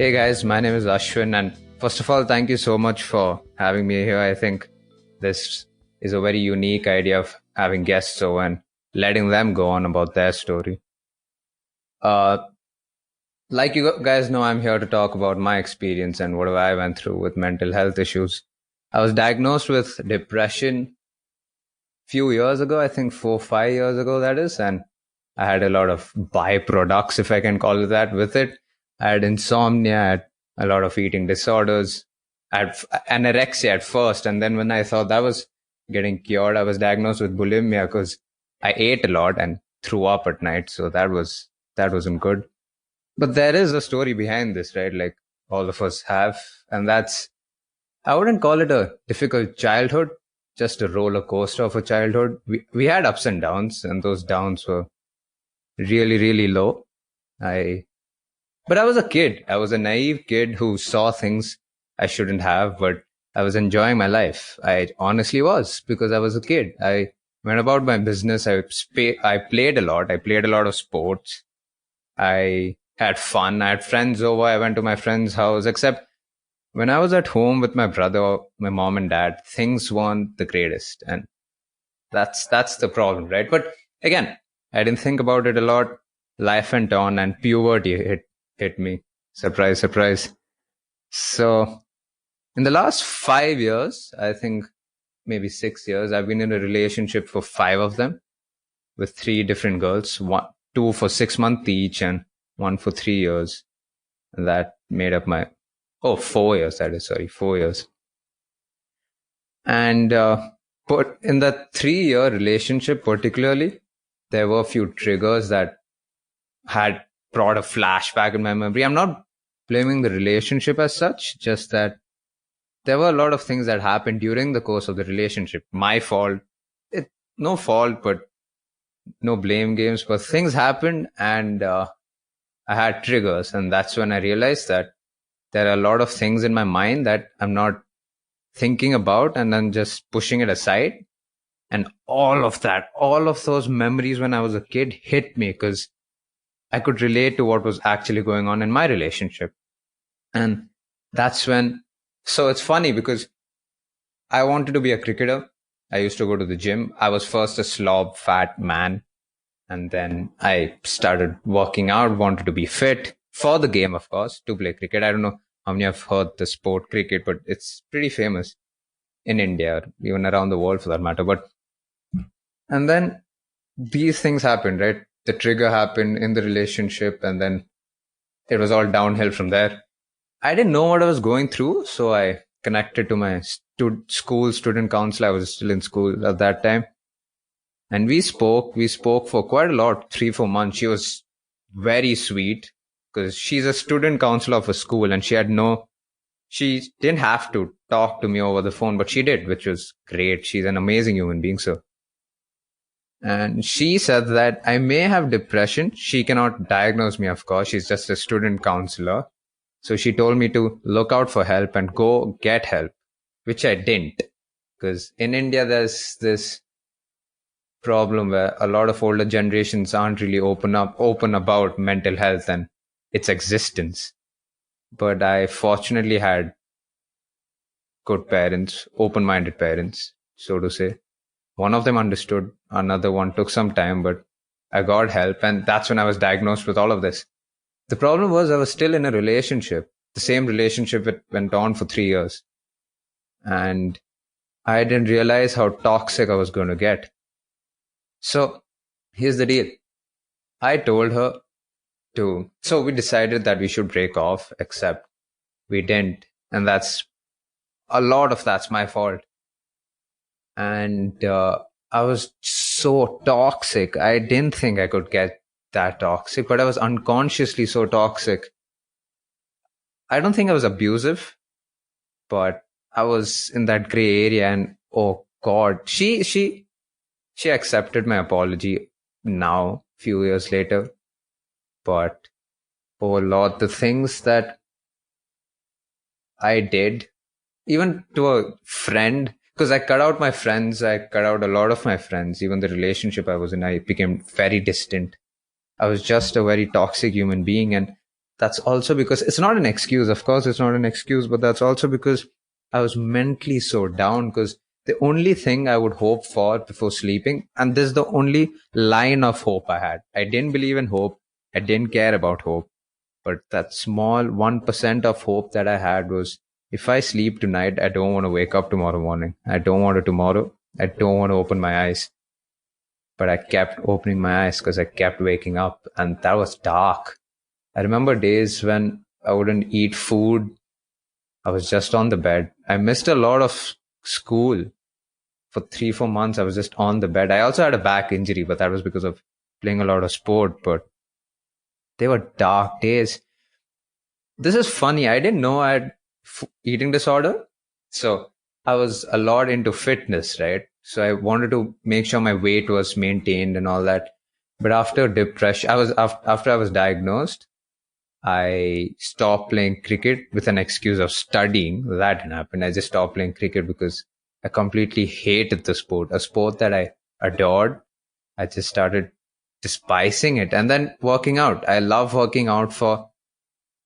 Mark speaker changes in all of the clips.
Speaker 1: Hey guys, my name is Ashwin, and first of all, thank you so much for having me here. I think this is a very unique idea of having guests over and letting them go on about their story. Uh, like you guys know, I'm here to talk about my experience and what I went through with mental health issues. I was diagnosed with depression few years ago, I think 4, 5 years ago, that is, and I had a lot of byproducts, if I can call it that, with it. I had insomnia, I had a lot of eating disorders, I had anorexia at first, and then when I thought that was getting cured, I was diagnosed with bulimia because I ate a lot and threw up at night. So that wasn't good. But there is a story behind this, right? Like all of us have, and that's I wouldn't call it a difficult childhood, just a roller coaster of a childhood. We had ups and downs, and those downs were really, really low. I But I was a kid. I was a naive kid who saw things I shouldn't have, but I was enjoying my life. I honestly was because I was a kid. I went about my business. I played a lot. I played a lot of sports. I had fun. I had friends over. I went to my friend's house, except when I was at home with my brother, my mom and dad, things weren't the greatest. And that's the problem, right? But again, I didn't think about it a lot. Life went on and puberty hit me. Surprise, surprise. So in the last 5 years, I think maybe 6 years, I've been in a relationship for five of them with three different girls, two for 6 months each and one for 3 years. And that made up my 4 years. That is, sorry, 4 years. And but in that 3 year relationship, particularly, there were a few triggers that had brought a flashback in my memory. I'm not blaming the relationship as such, just that there were a lot of things that happened during the course of the relationship. My fault. No fault, but no blame games. But things happened, and I had triggers. And that's when I realized that there are a lot of things in my mind that I'm not thinking about and then just pushing it aside. And all of those memories when I was a kid hit me because I could relate to what was actually going on in my relationship. And that's when, so it's funny because I wanted to be a cricketer. I used to go to the gym. I was first a slob, fat man. And then I started working out, wanted to be fit for the game, of course, to play cricket. I don't know how many have heard the sport cricket, but it's pretty famous in India, or even around the world for that matter. And then these things happened, right? The trigger happened in the relationship, and then it was all downhill from there. I didn't know what I was going through, so I connected to my school student council. I was still in school at that time. And we spoke for quite a lot, 3, 4 months. She was very sweet because she's a student council of a school, and she didn't have to talk to me over the phone, but she did, which was great. She's an amazing human being. So, and she said that I may have depression. She cannot diagnose me, of course. She's just a student counselor. So she told me to look out for help and go get help, which I didn't. Because in India, there's this problem where a lot of older generations aren't really open about mental health and its existence. But I fortunately had good parents, open-minded parents, so to say. One of them understood, another one took some time, but I got help, and that's when I was diagnosed with all of this. The problem was I was still in a relationship. The same relationship that went on for 3 years. And I didn't realize how toxic I was going to get. So here's the deal. I told her so we decided that we should break off, except we didn't. And that's my fault. And I was so toxic. I didn't think I could get that toxic, but I was unconsciously so toxic. I don't think I was abusive, but I was in that gray area. And oh God, she accepted my apology now, few years later. But oh Lord, the things that I did, even to a friend, because I cut out my friends, I cut out a lot of my friends, even the relationship I was in, I became very distant. I was just a very toxic human being. And that's also because it's not an excuse. Of course, it's not an excuse, but that's also because I was mentally so down because the only thing I would hope for before sleeping, and this is the only line of hope I had. I didn't believe in hope. I didn't care about hope. But that small 1% of hope that I had was if I sleep tonight, I don't want to wake up tomorrow morning. I don't want to tomorrow. I don't want to open my eyes. But I kept opening my eyes because I kept waking up, and that was dark. I remember days when I wouldn't eat food. I was just on the bed. I missed a lot of school for 3, 4 months. I was just on the bed. I also had a back injury, but that was because of playing a lot of sport. But they were dark days. This is funny. I didn't know I had eating disorder. So I was a lot into fitness, right? So I wanted to make sure my weight was maintained and all that. But after depression, after I was diagnosed, I stopped playing cricket with an excuse of studying. That didn't happen. I just stopped playing cricket because I completely hated the sport, a sport that I adored. I just started despising it. And then working out. I love working out for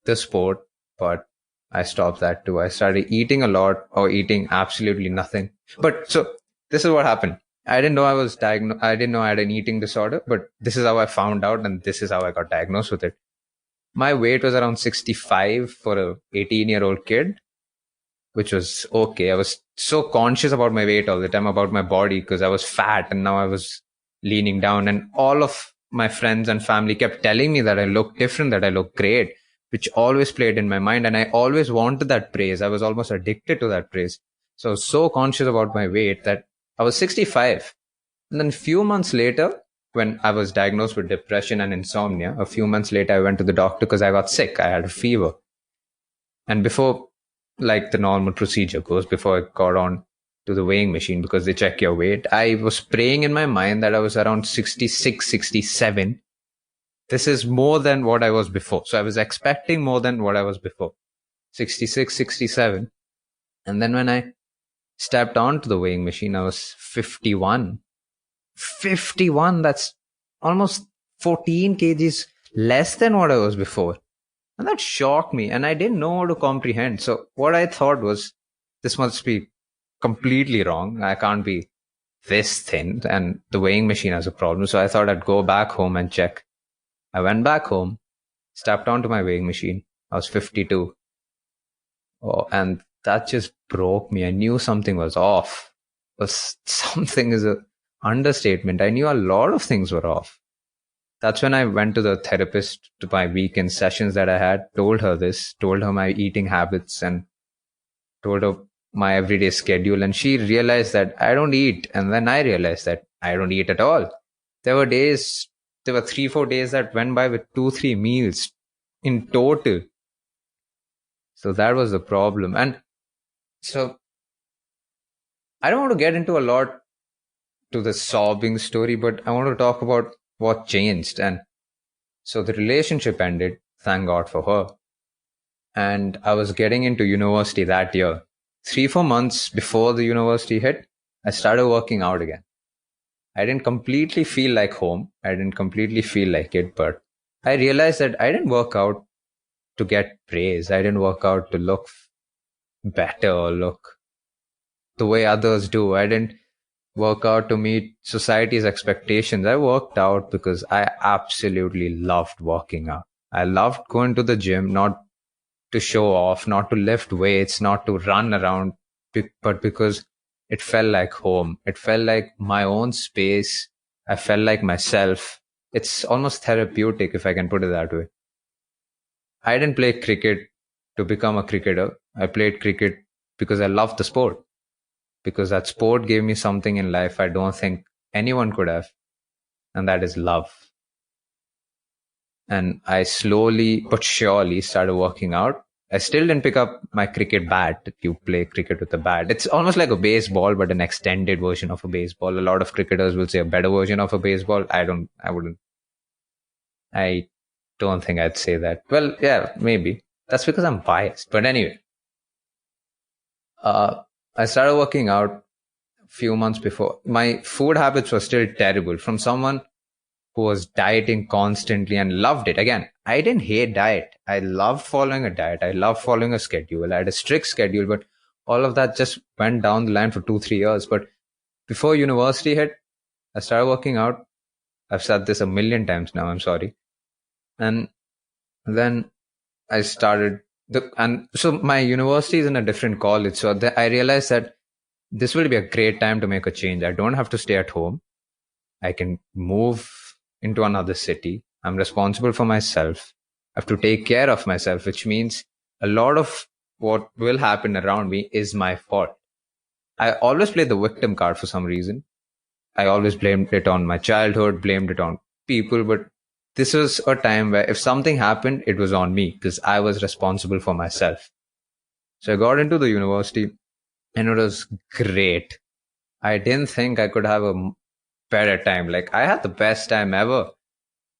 Speaker 1: the sport, but I stopped that too. I started eating a lot or eating absolutely nothing. But so this is what happened. I didn't know I was diagnosed. I didn't know I had an eating disorder, but this is how I found out, and this is how I got diagnosed with it. My weight was around 65 for a 18-year-old kid, which was okay. I was so conscious about my weight all the time, about my body, because I was fat and now I was leaning down. And all of my friends and family kept telling me that I look different, that I look great, which always played in my mind. And I always wanted that praise. I was almost addicted to that praise. So I was so conscious about my weight that I was 65. And then a few months later, when I was diagnosed with depression and insomnia, a few months later, I went to the doctor because I got sick. I had a fever. And before, like the normal procedure goes, before I got on to the weighing machine because they check your weight, I was praying in my mind that I was around 66, 67. This is more than what I was before. So I was expecting more than what I was before. 66, 67. And then when I stepped onto the weighing machine, I was 51. 51, that's almost 14 kgs less than what I was before. And that shocked me, and I didn't know how to comprehend. So what I thought was, this must be completely wrong. I can't be this thin, and the weighing machine has a problem. So I thought I'd go back home and check. I went back home, stepped onto my weighing machine. I was 52. Oh, and that just broke me. I knew something was off. Something is a understatement. I knew a lot of things were off. That's when I went to the therapist to my weekend sessions that I had, told her this, told her my eating habits, and told her my everyday schedule. And she realized that I don't eat. And then I realized that I don't eat at all. There were 3, 4 days that went by with 2, 3 meals in total. So that was the problem. And so I don't want to get into a lot to the sobbing story, but I want to talk about what changed. And so the relationship ended, thank God for her. And I was getting into university that year. 3, 4 months before the university hit, I started working out again. I didn't completely feel like home. I didn't completely feel like it, but I realized that I didn't work out to get praise. I didn't work out to look better or look the way others do. I didn't work out to meet society's expectations. I worked out because I absolutely loved working out. I loved going to the gym, not to show off, not to lift weights, not to run around, but because it felt like home. It felt like my own space. I felt like myself. It's almost therapeutic, if I can put it that way. I didn't play cricket to become a cricketer. I played cricket because I loved the sport, because that sport gave me something in life I don't think anyone could have, and that is love. And I slowly but surely started working out. I still didn't pick up my cricket bat. You play cricket with a bat. It's almost like a baseball, but an extended version of a baseball. A lot of cricketers will say a better version of a baseball. I don't think I'd say that. Well, yeah, maybe. That's because I'm biased. But anyway, I started working out a few months before. My food habits were still terrible. From someone who was dieting constantly and loved it. Again, I didn't hate diet. I loved following a diet. I loved following a schedule. I had a strict schedule, but all of that just went down the line for 2, 3 years. But before university hit, I started working out. I've said this a million times now. I'm sorry. And then I started and so my university is in a different college. So I realized that this will be a great time to make a change. I don't have to stay at home. I can move into another city. I'm responsible for myself. I have to take care of myself, which means a lot of what will happen around me is my fault. I always play the victim card for some reason. I always blamed it on my childhood, blamed it on people, but this was a time where if something happened, it was on me because I was responsible for myself. So I got into the university and it was great. I didn't think I could have a better time. Like I had the best time ever.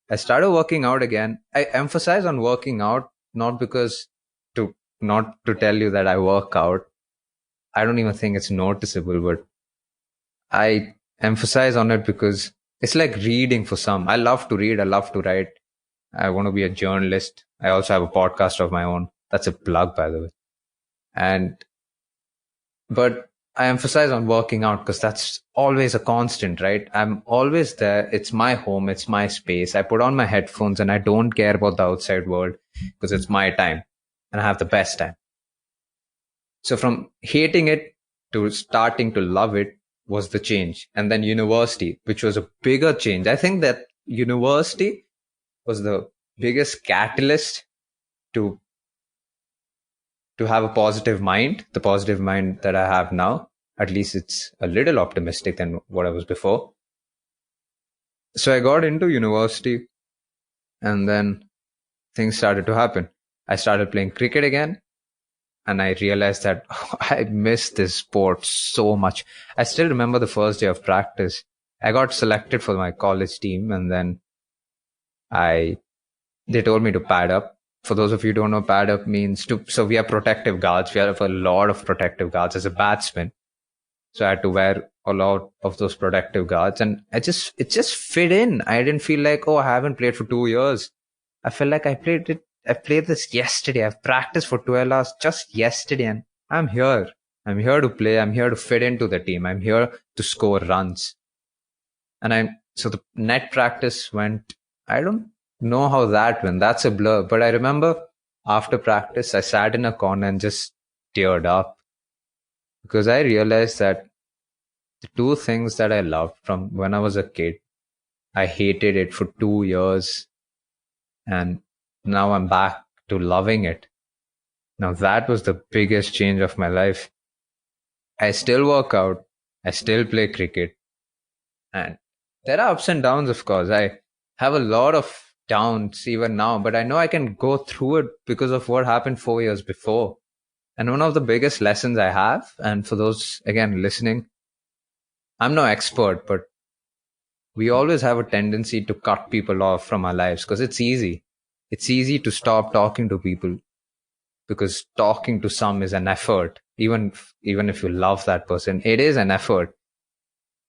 Speaker 1: I started working out again. I emphasize on working out, not to tell you that I work out. I don't even think it's noticeable, but I emphasize on it because it's like reading for some. I love to read. I love to write. I want to be a journalist. I also have a podcast of my own. That's a plug, by the way. But I emphasize on working out because that's always a constant, right? I'm always there. It's my home. It's my space. I put on my headphones and I don't care about the outside world because it's my time and I have the best time. So from hating it to starting to love it was the change. And then university, which was a bigger change. I think that university was the biggest catalyst to have a positive mind, the positive mind that I have now. At least it's a little optimistic than what I was before. So I got into university and then things started to happen. I started playing cricket again and I realized that I miss this sport so much. I still remember the first day of practice. I got selected for my college team and then they told me to pad up. For those of you who don't know, pad up means so we have protective guards. We have a lot of protective guards as a batsman. So I had to wear a lot of those protective guards and it just fit in. I didn't feel like, oh, I haven't played for 2 years. I felt like I played this yesterday. I've practiced for 12 hours just yesterday and I'm here. I'm here to play. I'm here to fit into the team. I'm here to score runs. So the net practice went, I don't know how that went. That's a blur. But I remember after practice, I sat in a corner and just teared up because I realized that the two things that I loved from when I was a kid, I hated it for 2 years and now I'm back to loving it. Now that was the biggest change of my life. I still work out. I still play cricket. And there are ups and downs, of course. I have a lot of downs even now, but I know I can go through it because of what happened 4 years before. And one of the biggest lessons I have, and for those, again, listening, I'm no expert, but we always have a tendency to cut people off from our lives because it's easy. It's easy to stop talking to people because talking to some is an effort. Even if you love that person, it is an effort.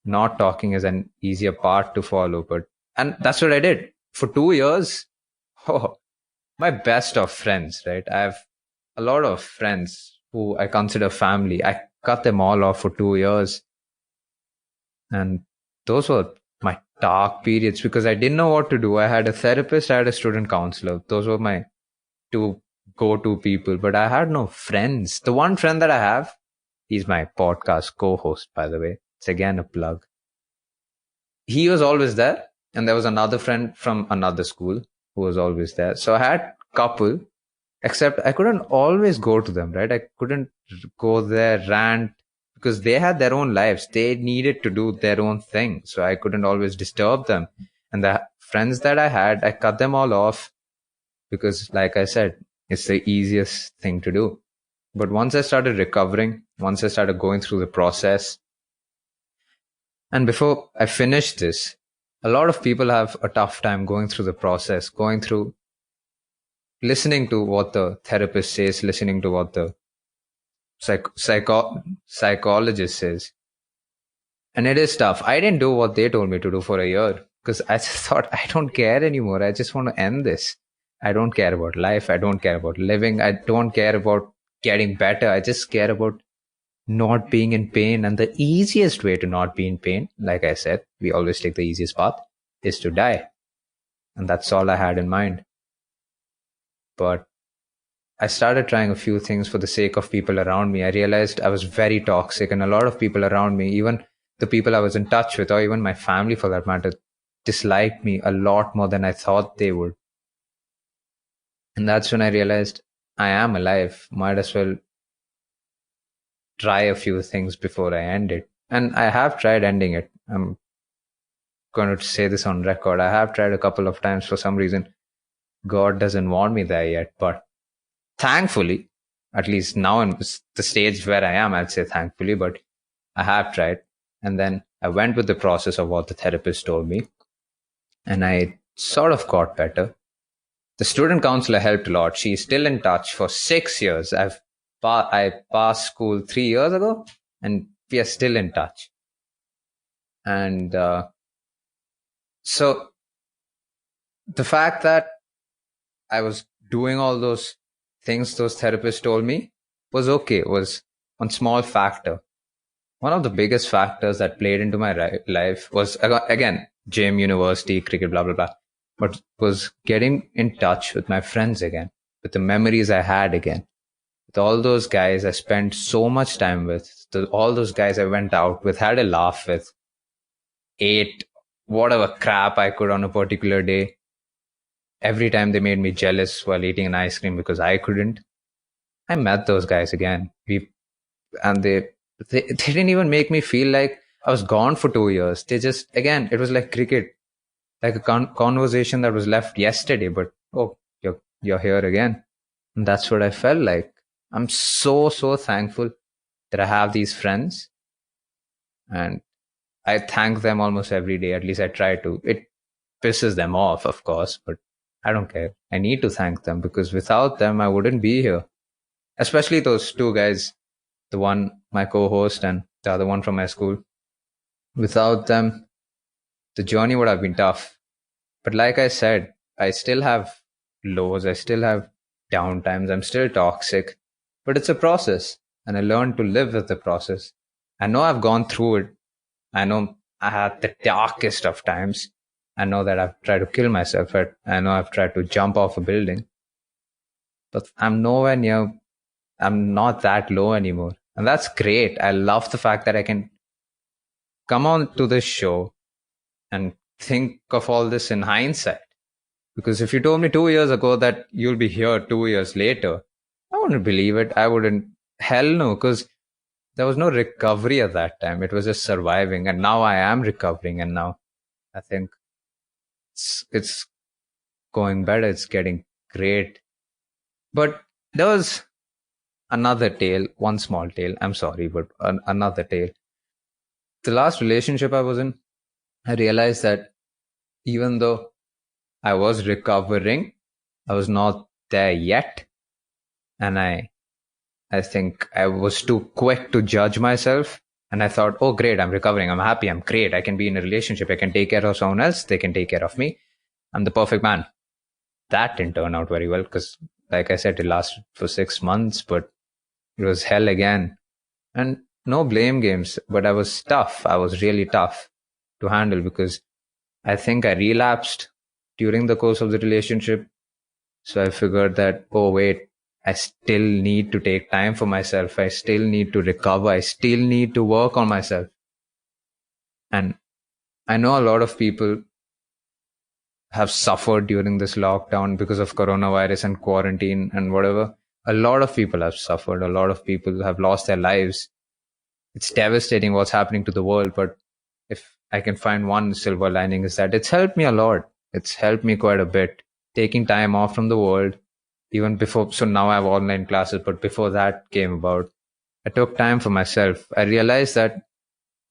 Speaker 1: Not talking is an easier part to follow, and that's what I did for 2 years. Oh, my best of friends, right? I have a lot of friends who I consider family. I cut them all off for 2 years. And those were my dark periods because I didn't know what to do. I had a therapist, I had a student counselor. Those were my two go-to people, but I had no friends. The one friend that I have, he's my podcast co-host, by the way. It's again a plug. He was always there. And there was another friend from another school who was always there. So I had couple, except I couldn't always go to them, right? I couldn't go there, rant, because they had their own lives. They needed to do their own thing. So I couldn't always disturb them. And the friends that I had, I cut them all off because, like I said, it's the easiest thing to do. But once I started recovering, once I started going through the process, and before I finished this, a lot of people have a tough time going through the process, going through listening to what the therapist says, listening to what the psychologist says. And it is tough. I didn't do what they told me to do for a year because I just thought, I don't care anymore. I just want to end this. I don't care about life. I don't care about living. I don't care about getting better. I just care about not being in pain. And the easiest way to not be in pain, like I said, we always take the easiest path, is to die. And that's all I had in mind. But I started trying a few things for the sake of people around me. I realized I was very toxic, and a lot of people around me, even the people I was in touch with, or even my family for that matter, disliked me a lot more than I thought they would. And that's when I realized I am alive. Might as well try a few things before I end it. And I have tried ending it. I'm going to say this on record. I have tried a couple of times. For some reason, God doesn't want me there yet. But thankfully, at least now in the stage where I am, I'd say thankfully, but I have tried. And then I went with the process of what the therapist told me. And I sort of got better. The student counselor helped a lot. She's still in touch for 6 years. I passed school 3 years ago, and we are still in touch. And so the fact that I was doing all those things those therapists told me was okay. It was one small factor. One of the biggest factors that played into my life was, again, gym, university, cricket, blah, blah, blah. But was getting in touch with my friends again, with the memories I had again, with all those guys I spent so much time with, all those guys I went out with, had a laugh with, ate whatever crap I could on a particular day. Every time they made me jealous while eating an ice cream because I couldn't. I met those guys again. They didn't even make me feel like I was gone for 2 years. They just, again, it was like cricket, like a conversation that was left yesterday, but oh, you're here again. And that's what I felt like. I'm so thankful that I have these friends, and I thank them almost every day. At least I try to. It pisses them off, of course, but I don't care. I need to thank them because without them, I wouldn't be here. Especially those two guys, the one, my co-host, and the other one from my school. Without them, the journey would have been tough. But like I said, I still have lows. I still have downtimes. I'm still toxic, but it's a process, and I learned to live with the process. I know I've gone through it. I know I had the darkest of times. I know that I've tried to kill myself. I know I've tried to jump off a building, but I'm nowhere near, I'm not that low anymore. And that's great. I love the fact that I can come on to this show and think of all this in hindsight. Because if you told me 2 years ago that you'll be here 2 years later, I wouldn't believe it. I wouldn't. Hell no, because there was no recovery at that time. It was just surviving. And now I am recovering. And now I think it's going better. It's getting great. But there was another tale, one small tale. I'm sorry, but another tale. The last relationship I was in, I realized that even though I was recovering, I was not there yet. And I think I was too quick to judge myself. And I thought, oh, great, I'm recovering. I'm happy. I'm great. I can be in a relationship. I can take care of someone else. They can take care of me. I'm the perfect man. That didn't turn out very well because, like I said, it lasted for 6 months, but it was hell again. And no blame games, but I was tough. I was really tough to handle because I think I relapsed during the course of the relationship. So I figured that, oh, wait, I still need to take time for myself. I still need to recover. I still need to work on myself. And I know a lot of people have suffered during this lockdown because of coronavirus and quarantine and whatever. A lot of people have suffered. A lot of people have lost their lives. It's devastating what's happening to the world. But if I can find one silver lining, is that it's helped me a lot. It's helped me quite a bit. Taking time off from the world, even before. So now I have online classes, but before that came about, I took time for myself. I realized that,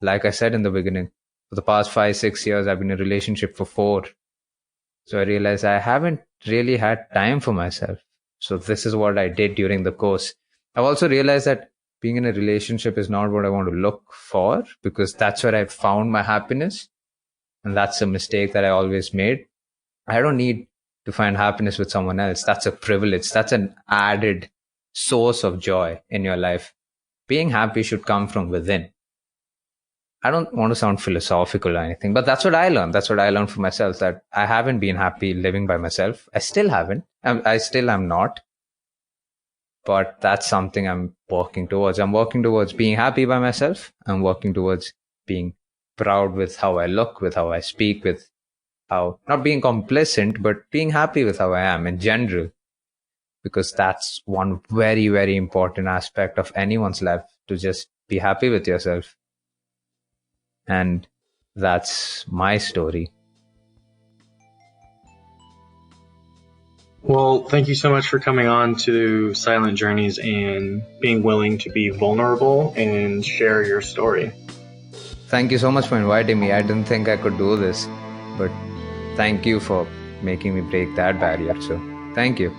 Speaker 1: like I said in the beginning, for the past 5-6 years, I've been in a relationship for 4. So I realized I haven't really had time for myself. So this is what I did during the course. I've also realized that being in a relationship is not what I want to look for because that's where I found my happiness. And that's a mistake that I always made. I don't need to find happiness with someone else. That's a privilege. That's an added source of joy in your life. Being happy should come from within. I don't want to sound philosophical or anything, but that's what I learned. That's what I learned for myself, that I haven't been happy living by myself. I still haven't. I still am not. But that's something I'm working towards. I'm working towards being happy by myself. I'm working towards being proud with how I look, with how I speak, with how, not being complacent, but being happy with how I am in general. Because that's one very, very important aspect of anyone's life, to just be happy with yourself. And that's my story.
Speaker 2: Well, thank you so much for coming on to Silent Journeys and being willing to be vulnerable and share your story.
Speaker 1: Thank you so much for inviting me. I didn't think I could do this, but thank you for making me break that barrier. So, thank you.